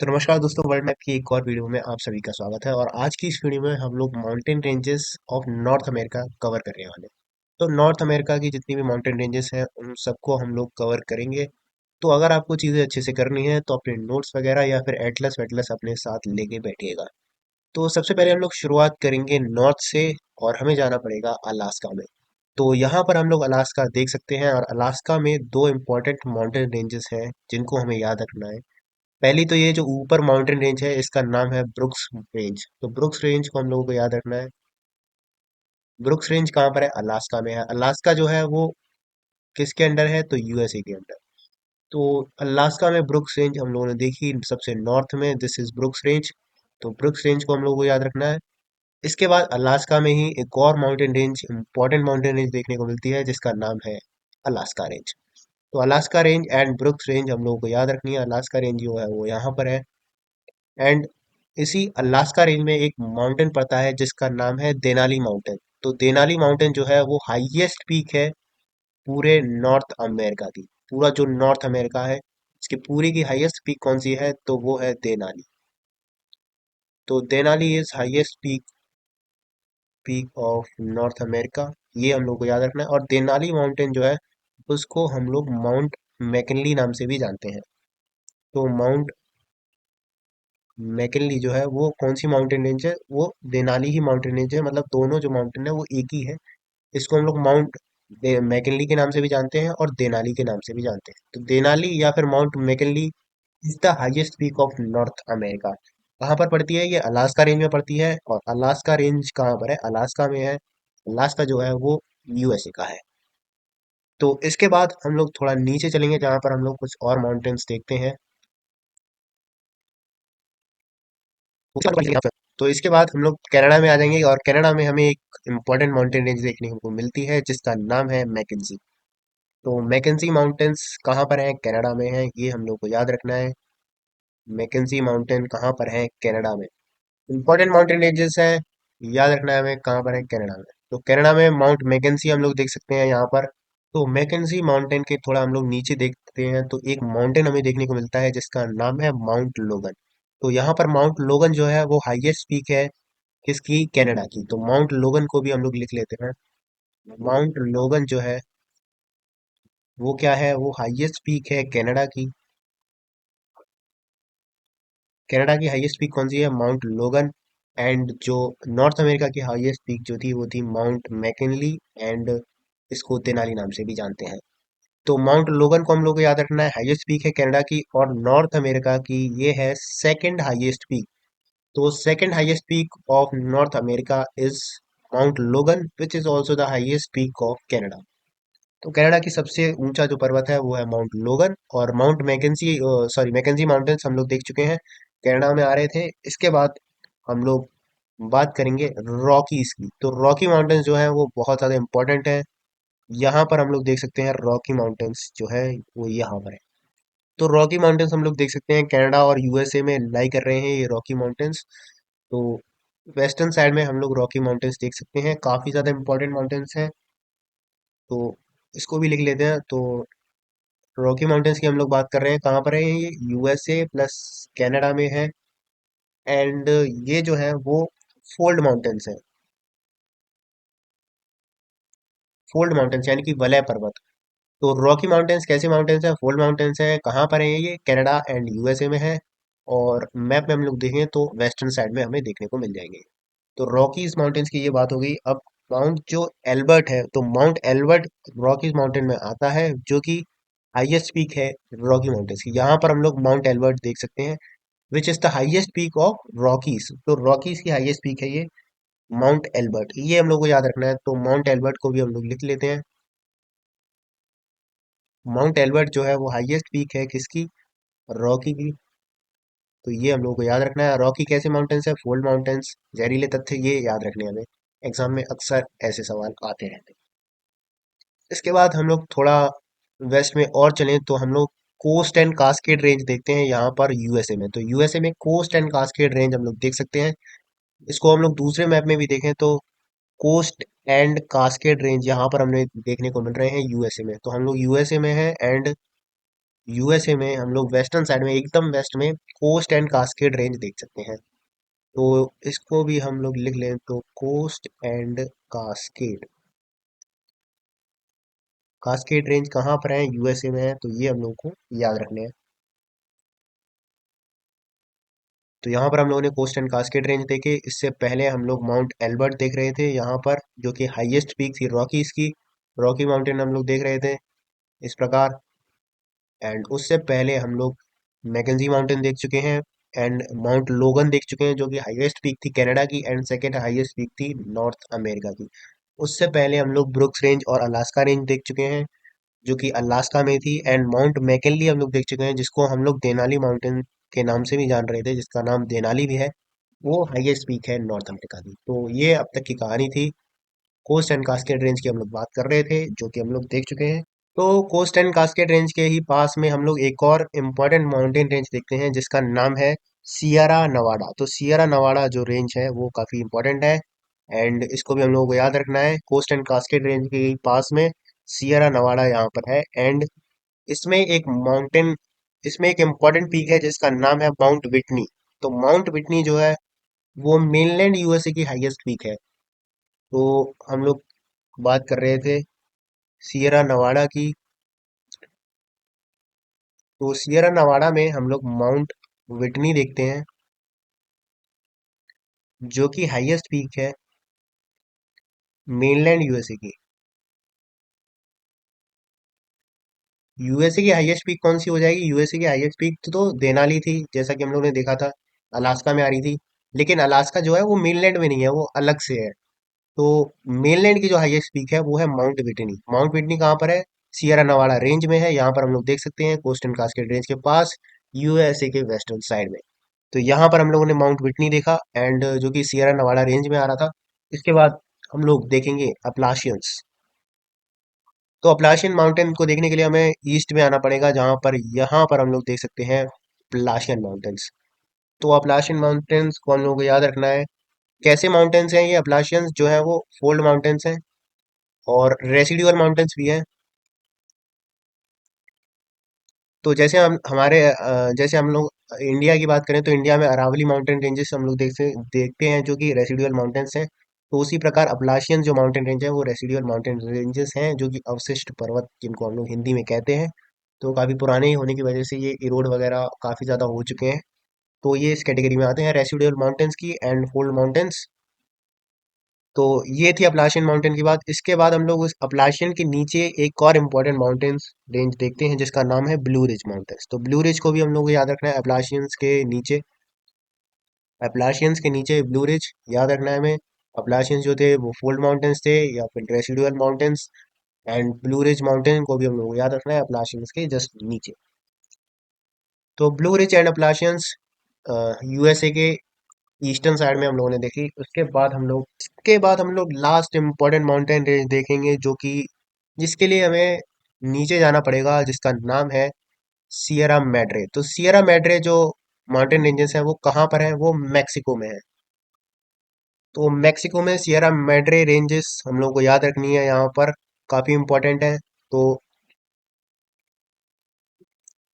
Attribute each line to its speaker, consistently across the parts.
Speaker 1: तो नमस्कार दोस्तों, वर्ल्ड मैप की एक और वीडियो में आप सभी का स्वागत है। और आज की इस वीडियो में हम लोग mountain ranges of North America cover करने वाले हैं। तो नॉर्थ अमेरिका की जितनी भी माउंटेन रेंजेस हैं उन सबको हम लोग कवर करेंगे। तो अगर आपको चीज़ें अच्छे से करनी है तो अपने नोट्स वगैरह या फिर एटलस वेटलस अपने साथ लेके बैठिएगा। तो सबसे पहले हम लोग शुरुआत करेंगे नॉर्थ से, और हमें जाना पड़ेगा अलास्का में। तो यहाँ पर हम लोग अलास्का देख सकते हैं, और अलास्का में दो इम्पोर्टेंट माउंटेन रेंजेस हैं जिनको हमें याद रखना है। पहली तो ये जो ऊपर माउंटेन रेंज है इसका नाम है ब्रुक्स रेंज। तो ब्रुक्स रेंज को हम लोगों को याद रखना है। ब्रुक्स रेंज कहाँ पर है? अलास्का में है। अलास्का जो है वो किसके अंडर है? तो यूएसए के अंडर। तो अलास्का में ब्रुक्स रेंज हम लोगों ने देखी सबसे नॉर्थ में, दिस इज ब्रुक्स रेंज। तो ब्रुक्स रेंज को हम लोगों को याद रखना है। इसके बाद अलास्का में ही एक और mountain range, important mountain range देखने को मिलती है जिसका नाम है अलास्का रेंज। तो Alaska range and brooks range हम लोगों को याद रखनी है। अलास्का रेंज जो है वो यहाँ पर है। एंड इसी अलास्का रेंज में एक माउंटेन पड़ता है जिसका नाम है देनाली माउंटेन। तो देनाली माउंटेन जो है वो हाईएस्ट पीक है पूरे नॉर्थ अमेरिका की। पूरा जो नॉर्थ अमेरिका है इसकी पूरी की हाईएस्ट पीक कौन सी है? तो वो है देनाली। तो Denali is highest peak peak of North America. ये हम लोग को याद रखना है। और देनाली माउंटेन जो है उसको हम लोग माउंट मैकिनली नाम से भी जानते हैं। तो माउंट मैकिनली जो है वो कौन सी माउंटेन रेंज है? वो देनाली ही माउंटेन रेंज है। मतलब दोनों जो माउंटेन है वो एक ही है। इसको हम लोग माउंट मैकिनली के नाम से भी जानते हैं और देनाली के नाम से भी जानते हैं। तो देनाली या फिर mount McKinley is the highest peak of North America. कहाँ पर पड़ती है? ये अलास्का रेंज में पड़ती है। और अलास्का रेंज कहाँ पर है? अलास्का में है। अलास्का जो है वो यूएसए का है। तो इसके बाद हम लोग थोड़ा नीचे चलेंगे जहाँ पर हम लोग कुछ और माउंटेन्स देखते हैं। तो इसके बाद हम लोग कनाडा में आ जाएंगे, और कनाडा में हमें एक इम्पोर्टेंट माउंटेन रेंज देखने को मिलती है जिसका नाम है मैकेंजी। तो मैकेंजी माउंटेन्स कहाँ पर है? कनाडा में है। ये हम लोग को याद रखना है। मैकेंजी माउंटेन कहाँ पर है? कनाडा में। इम्पोर्टेंट माउंटेन रेंजेस है, याद रखना है हमें कहाँ पर है? कनाडा में। तो कनाडा में माउंट मैकेंजी हम लोग देख सकते हैं यहाँ पर। तो मैकेंजी माउंटेन के थोड़ा हम लोग नीचे देखते हैं तो एक माउंटेन हमें देखने को मिलता है जिसका नाम है माउंट लोगन। तो यहाँ पर माउंट लोगन जो है वो हाईएस्ट पीक है किसकी? कनाडा की। तो माउंट लोगन को भी हम लोग लिख लेते हैं। माउंट लोगन जो है वो क्या है? वो हाईएस्ट पीक है कनाडा की। कनाडा की हाईएस्ट पीक कौन सी है? माउंट लोगन। एंड जो नॉर्थ अमेरिका की हाईएस्ट पीक जो थी वो थी माउंट मैकिनली। एंड इसको तेनाली नाम से भी जानते हैं। तो माउंट लोगन को हम लोग को याद रखना है, हाईएस्ट पीक है कनाडा की। और नॉर्थ अमेरिका की ये है सेकंड हाईएस्ट पीक। तो second highest peak of North America is Mount Logan, which is also the highest peak of Canada. तो कनाडा की सबसे ऊंचा जो पर्वत है वो है माउंट लोगन। और mount Mackenzie, sorry, Mackenzie mountains हम लोग देख चुके हैं, कनाडा में आ रहे थे। इसके बाद हम लोग बात करेंगे रॉकीज की। तो रॉकी माउंटेन्स जो है वो बहुत ज़्यादा इंपॉर्टेंट है। यहाँ पर हम लोग देख सकते हैं रॉकी माउंटेन्स जो है वो यहाँ पर है। तो रॉकी माउंटेन्स हम लोग देख सकते हैं कनाडा और यूएसए में लाई कर रहे हैं ये रॉकी माउंटेन्स। तो वेस्टर्न साइड में हम लोग रॉकी माउंटेन्स देख सकते हैं, काफ़ी ज़्यादा इंपॉर्टेंट माउंटेन्स हैं। तो इसको भी लिख लेते हैं। तो रॉकी माउंटेन्स की हम लोग बात कर रहे हैं, कहाँ पर है ये? यूएसए प्लस कनाडा में है। एंड ये जो है वो फोल्ड माउंटेन्स है। फोल्ड माउंटेन्स यानी कि वलय पर्वत। तो रॉकी माउंटेन्स कैसे माउंटेन्स है? फोल्ड माउंटेन्स है। कहाँ पर है ये? कनाडा एंड यूएसए में है। और मैप में हम लोग देखें तो वेस्टर्न साइड में हमें देखने को मिल जाएंगे। तो रॉकीज माउंटेन्स की ये बात हो गई। अब माउंट जो एल्बर्ट है, तो माउंट एल्बर्ट रॉकीज माउंटेन में आता है जो कि हाईएस्ट पीक है रॉकी माउंटेन्स की। यहाँ पर हम लोग माउंट एल्बर्ट देख सकते हैं, which is the highest peak of Rockies. तो रॉकीज की हाईएस्ट पीक है ये माउंट एल्बर्ट। ये हम लोग को याद रखना है। तो माउंट एल्बर्ट को भी हम लोग लिख लेते हैं। माउंट एल्बर्ट जो है वो हाईएस्ट पीक है किसकी? रॉकी की। तो ये हम लोग को याद रखना है। रॉकी कैसे माउंटेन्स है? Fold mountains. जहरीले तथ्य ये याद रखने हैं हमें, एग्जाम में अक्सर ऐसे सवाल आते रहते हैं। इसके बाद हम लोग थोड़ा वेस्ट में और चलें तो हम लोग कोस्ट एंड कास्केड रेंज देखते हैं यहाँ पर यूएसए में। तो यूएसए में कोस्ट एंड कास्केड रेंज हम लोग देख सकते हैं। इसको हम लोग दूसरे मैप में भी देखें तो कोस्ट एंड कास्केड रेंज यहाँ पर हमें देखने को मिल रहे हैं यूएसए में। तो हम लोग यूएसए में है। एंड यूएसए में हम लोग वेस्टर्न साइड में एकदम वेस्ट में कोस्ट एंड कास्केड रेंज देख सकते हैं। तो इसको भी हम लोग लिख लें तो coast and Cascade, Cascade range कहाँ पर है, यूएसए में है, तो ये हम लोग को याद रखने हैं। तो यहाँ पर हम लोगों ने कोस्ट एंड कास्केड रेंज देखे। इससे पहले हम लोग माउंट एल्बर्ट देख रहे थे यहाँ पर, जो कि हाईएस्ट पीक थी रॉकीज की। रॉकी माउंटेन हम लोग देख रहे थे इस प्रकार। एंड उससे पहले हम लोग मैकेंजी माउंटेन देख चुके हैं, एंड माउंट लोगन देख चुके हैं जो कि हाईएस्ट पीक थी कनाडा की, एंड सेकेंड हाईएस्ट पीक थी नॉर्थ अमेरिका की। उससे पहले हम लोग ब्रुक्स रेंज और अलास्का रेंज देख चुके हैं, जो कि अलास्का में थी। एंड माउंट मैकिनली हम लोग देख चुके हैं, जिसको हम लोग देनाली माउंटेन के नाम से भी जान रहे थे, जिसका नाम देनाली भी है। वो हाईएस्ट पीक है नॉर्थ अमेरिका की। तो ये अब तक की कहानी थी। कोस्ट एंड कास्केड रेंज की हम लोग बात कर रहे थे, जो कि हम लोग देख चुके हैं। तो कोस्ट एंड कास्केड रेंज के ही पास में हम लोग एक और इम्पोर्टेंट माउंटेन रेंज देखते हैं, जिसका नाम है सियरा नवाडा। तो सियरा नवाडा जो रेंज है वो काफ़ी इम्पोर्टेंट है, एंड इसको भी हम लोगों को याद रखना है। कोस्ट एंड कास्केड रेंज के ही पास में सियरा नवाडा यहाँ पर है। एंड इसमें एक माउंटेन, इसमें एक इम्पोर्टेंट पीक है जिसका नाम है माउंट विटनी। तो माउंट विटनी जो है वो मेनलैंड यूएसए की हाईएस्ट पीक है। तो हम लोग बात कर रहे थे सियरा नवाडा की। तो सियरा नवाडा में हम लोग माउंट विटनी देखते हैं, जो कि हाईएस्ट पीक है मेनलैंड यूएसए की। यूएसए की हाईएस्ट पीक कौन सी हो जाएगी, यूएसए की हाईएस्ट पीक तो देनाली थी, जैसा कि हम लोग ने देखा था, अलास्का में आ रही थी। लेकिन अलास्का जो है वो मेनलैंड में नहीं है, वो अलग से है। तो मेनलैंड की जो हाईएस्ट पीक है वो है माउंट विटनी। माउंट विटनी कहाँ पर है, सियरा नवाडा रेंज में है। यहाँ पर हम लोग देख सकते हैं कोस्ट एंड कास्केड रेंज के पास, यूएसए के वेस्टर्न साइड में। तो यहाँ पर हम लोगों ने माउंट विटनी देखा, एंड जो कि सियरा नवाडा रेंज में आ रहा था। इसके बाद हम लोग देखेंगे अपलाशियंस। तो अपलाशियन माउंटेन को देखने के लिए हमें ईस्ट में आना पड़ेगा, जहाँ पर यहाँ पर हम लोग देख सकते हैं अपलाशियन माउंटेन्स। तो अपलाशियन माउंटेन्स को हम लोगों को याद रखना है। कैसे माउंटेन्स हैं ये अपलाशियंस जो है, वो फोल्ड माउंटेन्स हैं और रेसिडुअल माउंटेन्स भी हैं। तो जैसे हम हमारे जैसे हम लोग इंडिया की बात करें तो इंडिया में अरावली माउंटेन रेंजेस हम लोग देखते हैं, जो कि रेसिडुअल माउंटेन्स हैं। तो उसी प्रकार अपलाशियन जो माउंटेन रेंज है वो रेसिडुअल माउंटेन रेंजेस हैं, जो कि अवशिष्ट पर्वत जिनको हम लोग हिंदी में कहते हैं। तो काफ़ी पुराने होने की वजह से ये इरोड वगैरह काफ़ी ज़्यादा हो चुके हैं। तो ये इस कैटेगरी में आते हैं रेसिडुअल माउंटेन्स की एंड फोल्ड माउंटेन्स। तो ये थी अपलाशियन माउंटेन की बात। इसके बाद हम लोग उस अपलाशियन के नीचे एक और इम्पोर्टेंट माउंटेन्स रेंज देखते हैं, जिसका नाम है ब्लू रिज माउंटेन्स। तो ब्लू रिज को भी हम लोग को याद रखना है अपलाशियंस के नीचे। अपलाशियंस के नीचे ब्लू रिज याद रखना है हमें। अपलाशियंस जो थे वो फोल्ड माउंटेन्स थे या फिर residual mountains, and blue ridge mountain को भी हम लोग को याद रखना है अपलाशियंस के जस्ट नीचे। तो ब्लू रिज एंड अपलाशियंस यूएसए के ईस्टर्न साइड में हम लोगों ने देखी। उसके बाद हम लोग लास्ट इम्पोर्टेंट माउंटेन रेंज देखेंगे, जो कि जिसके लिए हमें नीचे जाना पड़ेगा, जिसका नाम है सियरा मैड्रे। तो सियरा मैड्रे जो माउंटेन रेंजेस है वो कहाँ पर है, वो मैक्सिको में है। तो मैक्सिको में सियरा मैड्रे रेंजेस हम लोग को याद रखनी है, यहाँ पर काफ़ी इम्पोर्टेंट है। तो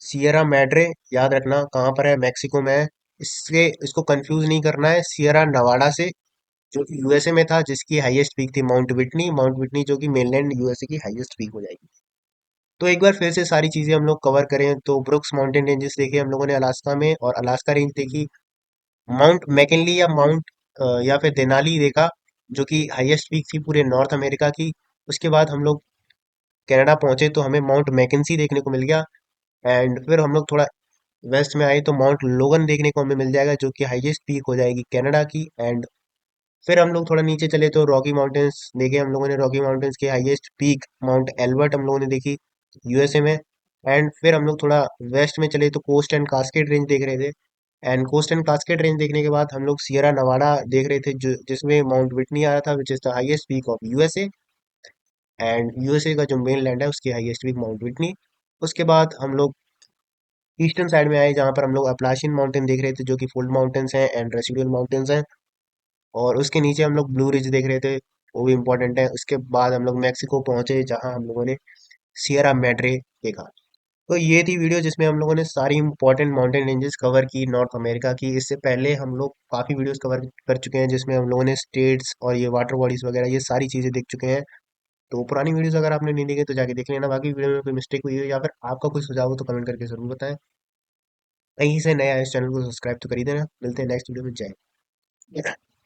Speaker 1: सियरा मैड्रे याद रखना कहाँ पर है, मैक्सिको में है। इसको कंफ्यूज नहीं करना है सियरा नवाडा से, जो कि यूएसए में था, जिसकी हाईएस्ट पीक थी माउंट विटनी जो कि मेनलैंड यूएसए की हाईएस्ट पीक हो जाएगी। तो एक बार फिर से सारी चीजें हम लोग कवर करें तो ब्रुक्स माउंटेन रेंजेस देखे हम लोगों ने अलास्का में, और अलास्का रेंज देखी। माउंट मैकिनली या माउंट या फिर देनाली देखा, जो कि हाईएस्ट पीक थी पूरे नॉर्थ अमेरिका की। उसके बाद हम लोग कनाडा पहुंचे तो हमें माउंट मैकेंसी देखने को मिल गया। एंड फिर हम लोग थोड़ा वेस्ट में आए तो माउंट लोगन देखने को हमें मिल जाएगा, जो कि हाईएस्ट पीक हो जाएगी कनाडा की। एंड फिर हम लोग थोड़ा नीचे चले तो रॉकी माउंटेन्स देखे हम लोगों ने। रॉकी माउंटेन्स की हाईएस्ट पीक माउंट एल्बर्ट हम लोगों ने देखी यूएसए में। एंड फिर हम लोग थोड़ा वेस्ट में चले तो कोस्ट एंड कास्केड रेंज देख रहे थे। And coast and Cascade range देखने के बाद हम लोग सियरा नवाडा देख रहे थे, जो जिसमें माउंट विटनी आ रहा था, which is the highest peak of USA. And USA का जो मेन लैंड है उसकी हाईएस्ट पीक माउंट विटनी। उसके बाद हम लोग ईस्टर्न साइड में आए, जहाँ पर हम लोग अपलाशियन माउंटेन देख रहे थे, जो कि फोल्ड माउंटेन्स हैं एंड रेसिडुअल माउंटेन्स हैं। और उसके नीचे हम लोग ब्लू रिज देख रहे थे, वो भी इम्पोर्टेंट है। उसके बाद हम लोग मैक्सिको पहुंचे, जहां हम लोगों ने सियरा मैड्रे देखा। तो ये थी वीडियो जिसमें हम लोगों ने सारी इंपॉर्टेंट माउंटेन रेंजेस कवर की नॉर्थ अमेरिका की। इससे पहले हम लोग काफ़ी वीडियोस कवर कर चुके हैं जिसमें हम लोगों ने स्टेट्स और ये वाटर बॉडीज वगैरह ये सारी चीज़ें देख चुके हैं। तो पुरानी वीडियोस अगर आपने नहीं देखी तो जाके देख लेना। बाकी वीडियो में कोई मिस्टेक हुई हो या फिर आपका कोई सुझाव हो तो कमेंट करके जरूर बताएं। कहीं से नया है इस चैनल को सब्सक्राइब तो कर ही देना। मिलते हैं नेक्स्ट वीडियो में। जय हिंद।